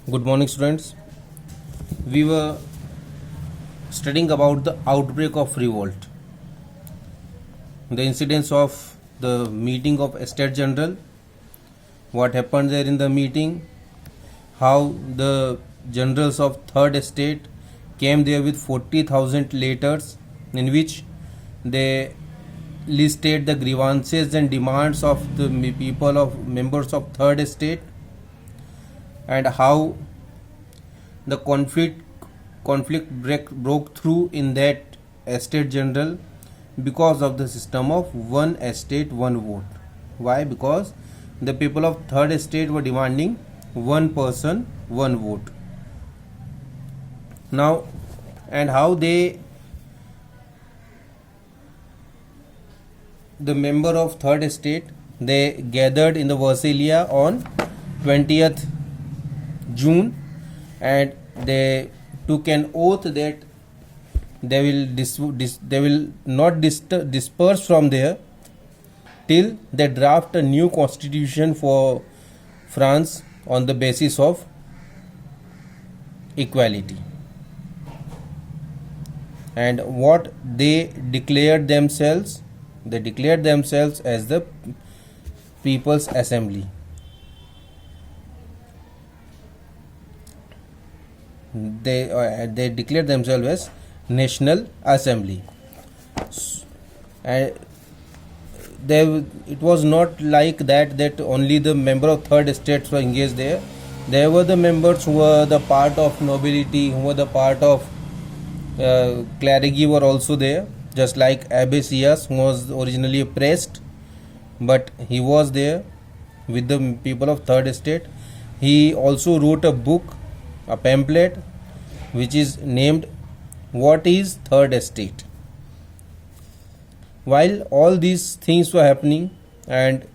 Good morning, students. We were studying about the outbreak of revolt, the incidents of the meeting of Estate General, what happened there in the meeting, how the generals of Third Estate came there with 40,000 letters in which they listed the grievances and demands of the people of members of Third Estate, and how the conflict broke through in that estate general because of the system of one estate one vote. Why? Because the people of Third Estate were demanding one person one vote. Now, and how the member of Third Estate, they gathered in the Versailles on 20th June, and they took an oath that they will not disperse from there till they draft a new constitution for France on the basis of equality. And what they declared themselves as the People's Assembly. They declared themselves as National Assembly. And it was not like that only the member of Third Estate were engaged there. There were the members who were the part of nobility, who were the part of clergy were also there, just like Abbe Sieyès, who was originally a priest, but he was there with the people of Third Estate. He also wrote a book, a pamphlet, which is named What is Third Estate? While all these things were happening and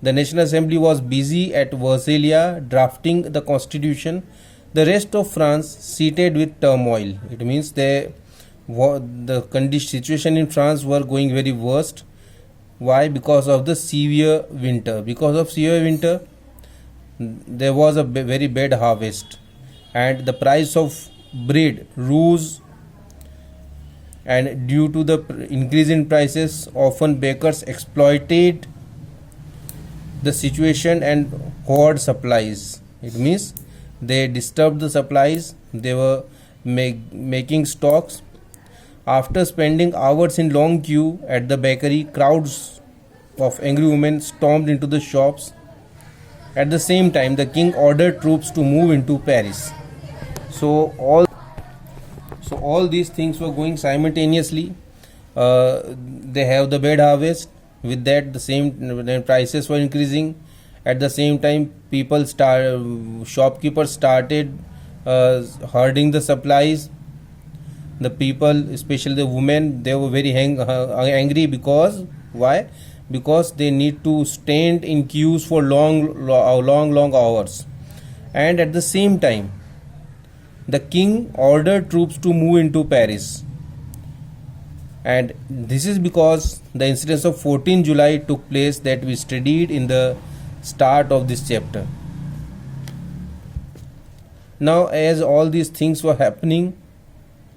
the National Assembly was busy at Versailles drafting the constitution, the rest of France seated with turmoil. It means the situation in France were going very worst. Why? Because of the severe winter. Because of severe winter, there was a very bad harvest, and the price of bread rose, and due to the increase in prices, often bakers exploited the situation and hoard supplies. It means they disturbed the supplies, they were making stocks. After spending hours in long queue at the bakery, crowds of angry women stormed into the shops. At the same time, the king ordered troops to move into Paris. So all these things were going simultaneously. They have the bad harvest. With that, the prices were increasing. At the same time, shopkeepers started hoarding the supplies. The people, especially the women, they were very angry because why? Because they need to stand in queues for long hours. And at the same time, the king ordered troops to move into Paris. And this is because the incidents of 14 July took place that we studied in the start of this chapter. Now, as all these things were happening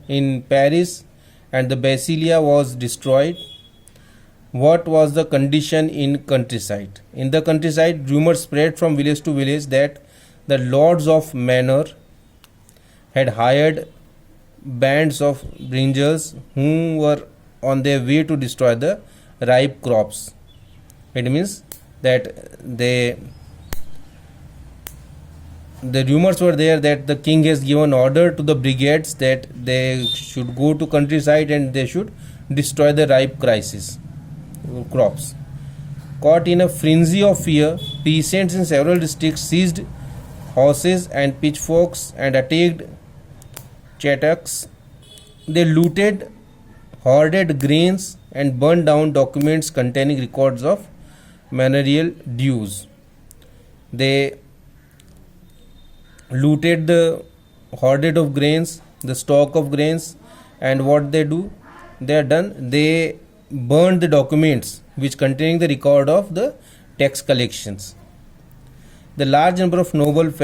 in Paris and the Bastille was destroyed, what was the condition in countryside? In the countryside, rumors spread from village to village that the lords of manor had hired bands of bringers who were on their way to destroy the ripe crops. It means that the rumors were there that the king has given order to the brigades that they should go to countryside and they should destroy the ripe crops. Caught in a frenzy of fear, peasants in several districts seized horses and pitchforks and attacked chattaks. They looted, hoarded grains, and burned down documents containing records of manorial dues. They looted the hoarded of grains, the stock of grains, and what they burned the documents which containing the record of the tax collections. The large number of nobles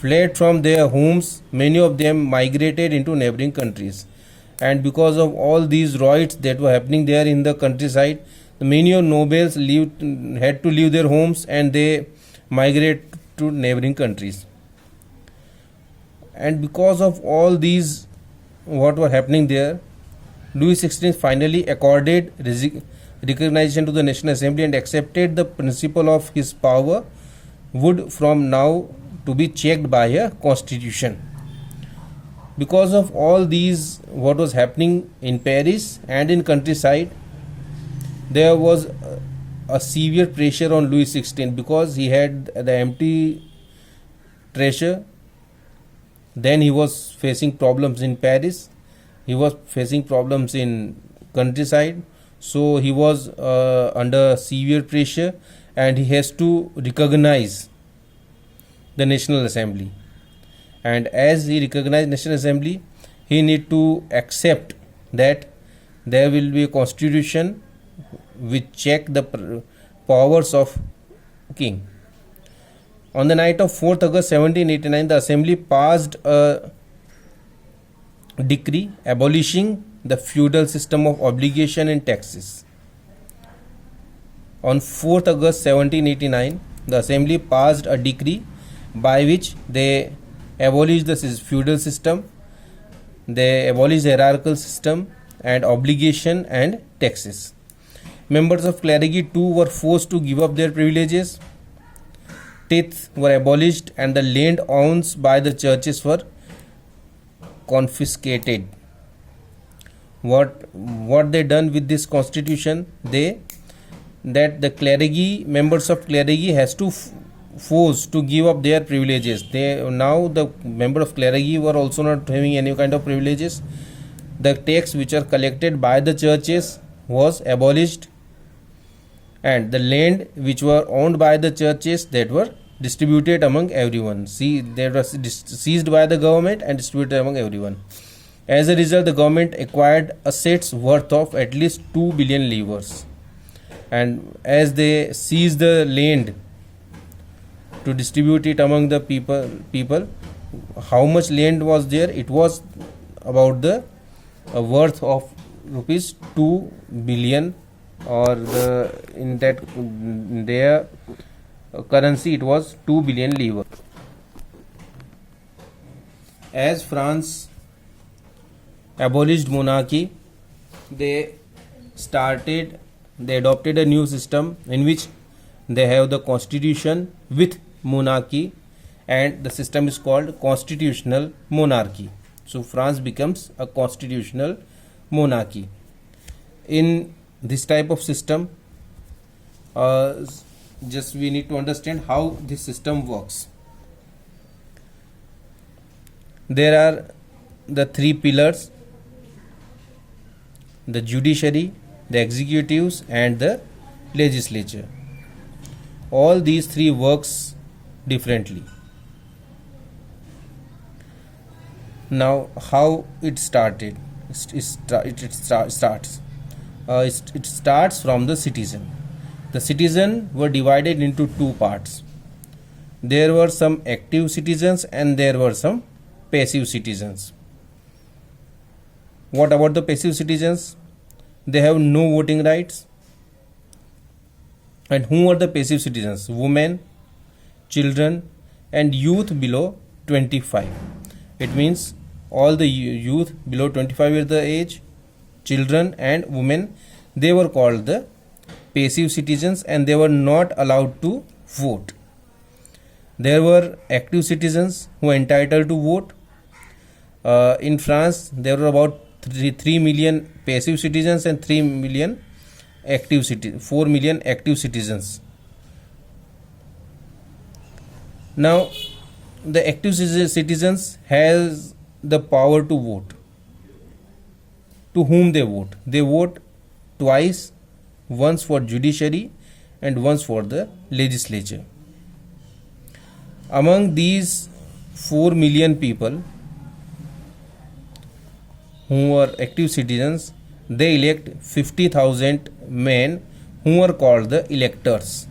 fled from their homes. Many of them migrated into neighboring countries. And because of all these riots that were happening there in the countryside, many of nobles had to leave their homes and they migrate to neighboring countries. And because of all these what were happening there, Louis XVI finally accorded recognition to the National Assembly and accepted the principle of his power would from now to be checked by a constitution. Because of all these what was happening in Paris and in countryside, there was a severe pressure on Louis XVI because he had the empty treasure. Then he was facing problems in Paris, he was facing problems in countryside, so he was under severe pressure and he has to recognize the National Assembly. And as he recognized National Assembly, he need to accept that there will be a constitution which check the powers of king. On the night of 4th August 1789, the Assembly passed a decree abolishing the feudal system of obligation and taxes. On 4th August 1789, the Assembly passed a decree by which they abolished the feudal system, they abolished the hierarchical system and obligation and taxes. Members of clergy too were forced to give up their privileges. Tithes were abolished and the land owned by the churches were confiscated. What they done with this constitution? That the clergy, members of clergy has to forced to give up their privileges. Now the member of clergy were also not having any kind of privileges. The tax which are collected by the churches was abolished, and the land which were owned by the churches that were distributed among everyone. They were seized by the government and distributed among everyone. As a result, the government acquired assets worth of at least 2 billion livres. And as they seized the land to distribute it among the people, how much land was there? It was about the worth of rupees 2 billion, or in their currency it was 2 billion livres. As France abolished monarchy, they adopted a new system in which they have the constitution with monarchy, and the system is called constitutional monarchy. So France becomes a constitutional monarchy. In this type of system, just we need to understand how this system works. There are the three pillars: the judiciary, the executives and the legislature. All these three works differently. Now how it started? It starts from the citizen. The citizen were divided into two parts. There were some active citizens and there were some passive citizens. What about the passive citizens? They have no voting rights. And who are the passive citizens? Women, children and youth below 25. It means all the youth below 25 years of age, children and women, they were called the passive citizens and they were not allowed to vote. There were active citizens who were entitled to vote. In France, there were about 3 million passive citizens and 4 million active citizens. Now, the active citizens has the power to vote. To whom they vote? They vote twice, once for judiciary and once for the legislature. Among these 4 million people who are active citizens, they elect 50,000 men who are called the electors.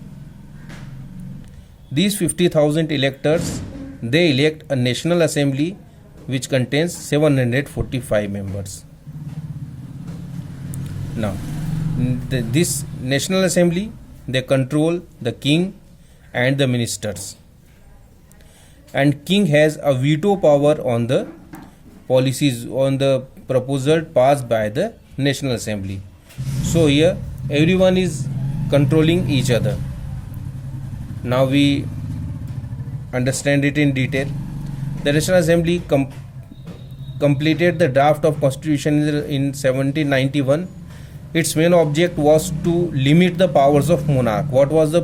These 50,000 electors they elect a National Assembly which contains 745 members. Now, this National Assembly, they control the king and the ministers, and king has a veto power on the policies, on the proposal passed by the National Assembly. So here everyone is controlling each other. Now we understand it in detail. The National Assembly completed the draft of constitution in 1791. Its main object was to limit the powers of monarch. What was the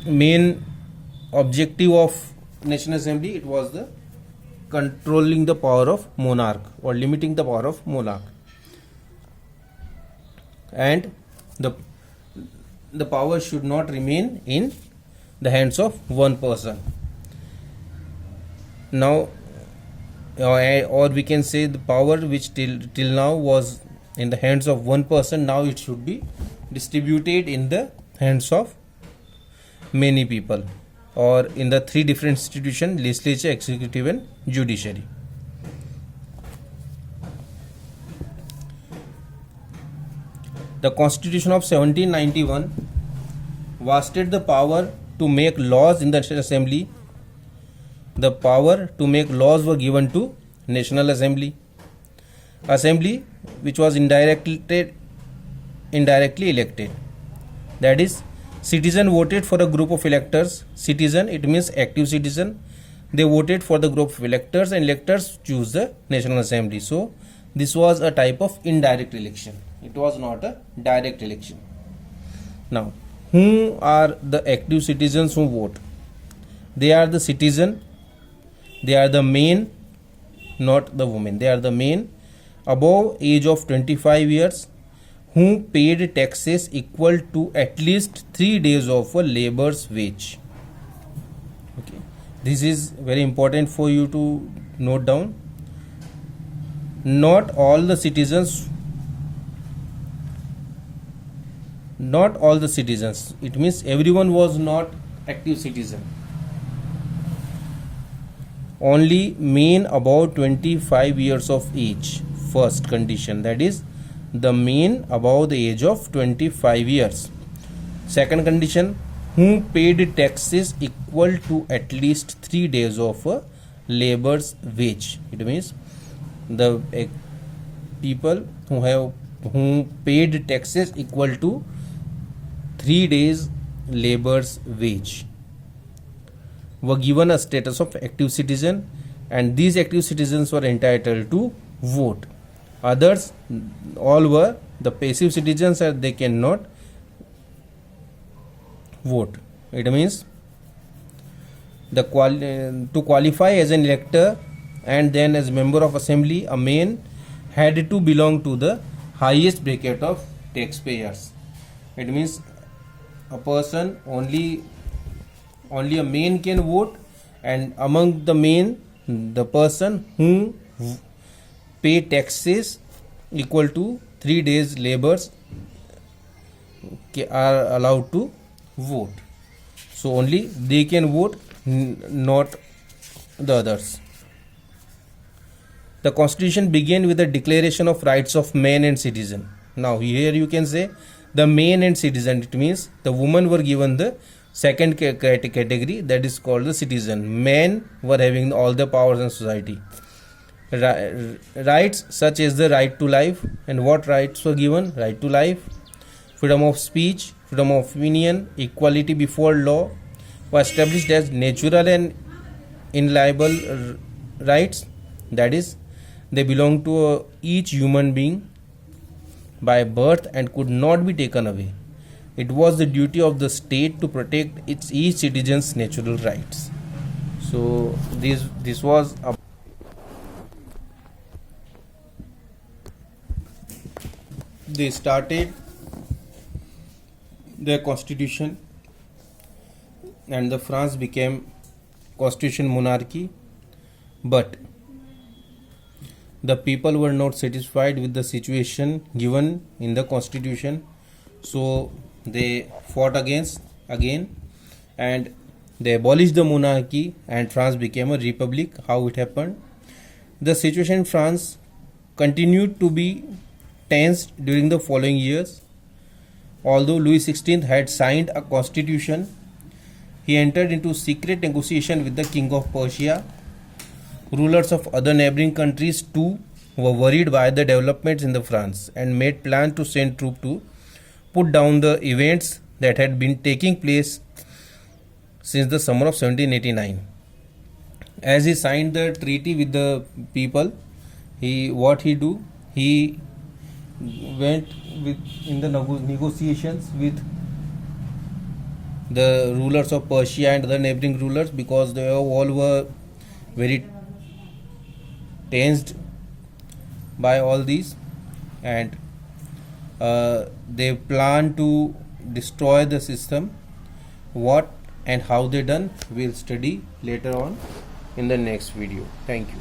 main objective of National Assembly? It was the controlling the power of monarch, or limiting the power of monarch, and the power should not remain in the hands of one person. Now, or we can say the power which till now was in the hands of one person, now it should be distributed in the hands of many people, or in the three different institutions: legislature, executive and judiciary. The Constitution of 1791 vested the power to make laws in the National Assembly. The power to make laws were given to National Assembly, which was indirectly elected. That is, citizen voted for a group of electors. Citizen, it means active citizen. They voted for the group of electors, and electors choose the National Assembly. So this was a type of indirect election. It was not a direct election. Now, who are the active citizens who vote? They are the citizen. They are the men, not the women. They are the men above age of 25 years who paid taxes equal to at least 3 days of a labor's wage. Okay, this is very important for you to note down. Not all the citizens, it means everyone was not active citizen. Only men above 25 years of age, first condition, that is the men above the age of 25 years. Second condition, who paid taxes equal to at least 3 days of a labor's wage. It means the people who paid taxes equal to 3 days labor's wage were given a status of active citizen, and these active citizens were entitled to vote. Others all were the passive citizens, and they cannot vote. It means to qualify as an elector and then as member of assembly, a man had to belong to the highest bracket of taxpayers. It means a person, only a man can vote, and among the men, the person who pay taxes equal to 3 days labors are allowed to vote. So only they can vote, not the others. The Constitution began with the Declaration of Rights of Man and Citizen. Now here you can say the man and citizen. It means the women were given the second category, that is called the citizen. Men were having all the powers in society. Rights such as the right to life. And what rights were given? Right to life, freedom of speech, freedom of opinion, equality before law were established as natural and inalienable rights. That is, they belong to each human being by birth and could not be taken away. It was the duty of the state to protect each citizen's natural rights. So this was a they started their constitution, and the France became constitution monarchy, but the people were not satisfied with the situation given in the constitution, so they fought again, and They abolished the monarchy and France became a republic. How it happened? The situation in France continued to be tense during the following years. Although Louis XVI had signed a constitution, he entered into secret negotiation with the King of Persia. Rulers of other neighboring countries too were worried by the developments in the France and made plans to send troops to put down the events that had been taking place since the summer of 1789. As he signed the treaty with the people, he went in the negotiations with the rulers of Persia and other neighboring rulers, because they all were very tensed by all these, and they plan to destroy the system. What and how they done, we'll study later on in the next video. Thank you.